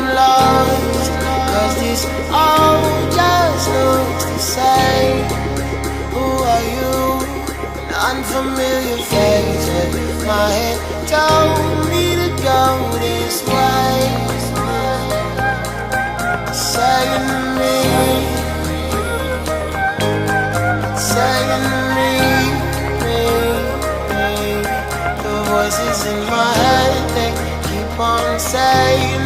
I'm lost, 'cause this all just looks the same. Who are you? An unfamiliar face. My head told me to go this way. Saying to me, saying to me, the voices in my head, they keep on saying